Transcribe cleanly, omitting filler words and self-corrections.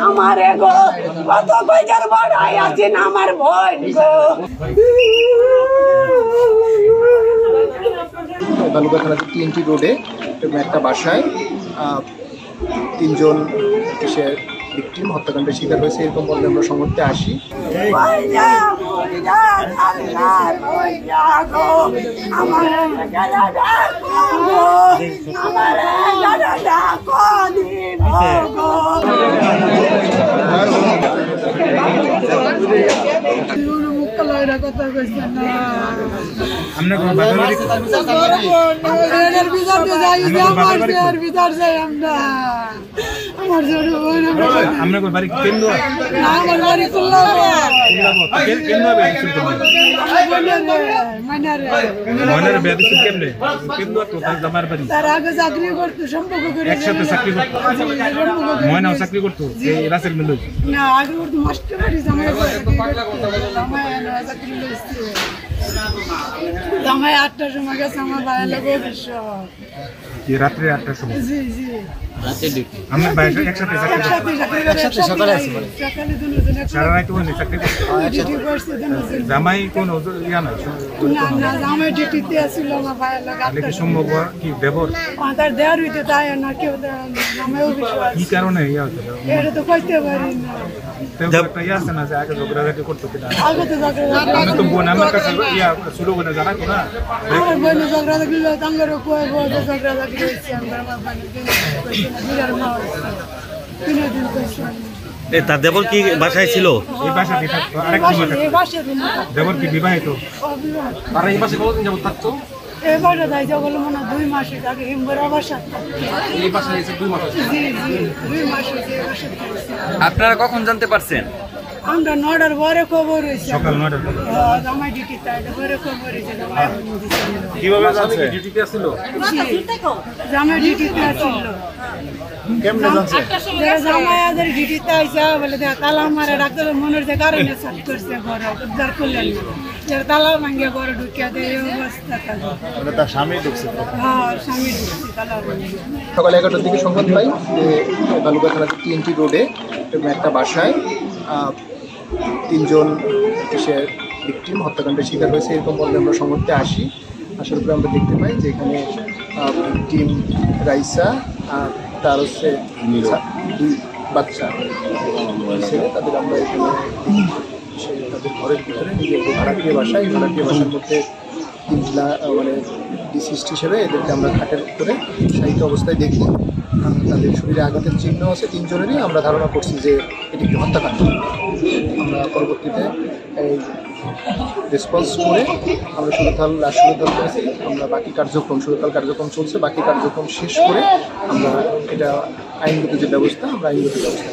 আমার গো কত কইজার বড়াই আছেন আমার বোন গো। বালুকা থানা TNT রোডে একটা বাসায় 3 জন কিসের ভিকটিম হত্যাকাণ্ডের শিকার হয়েছে এরকম বললে আমরা সমর্থে আসি। চাকরি করতো রাসেল মিল না আগে জামাই 8টার সময় গেছে আমার ভাইয়ের লোক রাত্রে 8টার সময় জামাই কোন জামাই ডিউটিতে আসছিল আমার ভাইয়ের লোক সম্ভব কি ব্যবহার তার দেওয়ার হইতে তাই না কেউ জামাইও কি কারণে এটা তো কইতে পারি না। আছে না যে আগে ঝগড়াঝাটি করতো কিনা আগে তো ঝগড়া তো বোন আমার কাছে ছোট বোনে জানা তো না আমার বোন ঝগড়াঝাটি তাঙ্গারও কয় বড় ঝগড়াঝাটি হয়েছে আমরা তার দেবর কি বাসায় ছিল? এই বাসাতে থাকতো আরেকটি দেবর কি বিবাহিত? আর এই বাসে কতদিন যাবত থাকতো? এই বাসা যাই যাবো মনে 2 মাস আগে হিমবরা বাসা এই বাসা এসে 2 মাস জি জি 2 মাস এই বাসা। আপনারা কখন জানতে পারছেন? আমরা 9টার পরে খবর হয়েছে সকাল 9টার পরে জামাই ডিউটিতে পরে খবর হয়েছে কিভাবে জানছে ডিউটিতে ছিল জামাই ডিউটিতে ছিল কেমনে জানছে জামাই আদের ডিউটিতে আইসা বলে তালা মারে ডাক্তার মনের যে কারণে সাত করছে ঘরে উদ্ধার করলেন তালা ভাঙিয়ে ঘরে ঢুকিয়ে দেয় এই অবস্থা তাদের তার স্বামী ঢুকছে হ্যাঁ স্বামী ঢুকছে তালা সকাল 11টার দিকে সংবাদ পাই যে বালুকা থানা TNT রোডে একটা বাসায় 3 জন কিসের ভিকটিম হত্যাকাণ্ডের শিকার হয়েছে এরকম বললে আমরা সমর্থে আসি। আসার পরে আমরা দেখতে পাই যে এখানে ভিকটিম রাইসা আর তার হচ্ছে 2 বাচ্চা ছেলে তাদের আমরা এখানে তাদের ঘরের ভিতরে নিজের ভাড়াটিয়া বাসায় বাসার মধ্যে মানে ডিসিস্ট হিসেবে এদেরকে আমরা খাটের উপরে সাহিত্য অবস্থায় দেখি। তাদের শরীরে আঘাতের চিহ্ন আছে 3 জনেরই। আমরা ধারণা করছি যে এটি একটি হত্যাকাণ্ড। আমরা পরবর্তীতে এই রেসপন্স করে আমরা সুরতাল করেছি। আমরা বাকি সুরতাল কার্যক্রম চলছে, বাকি কার্যক্রম শেষ করে আমরা এটা আইনগত যে ব্যবস্থা আমরা আইনগত ব্যবস্থা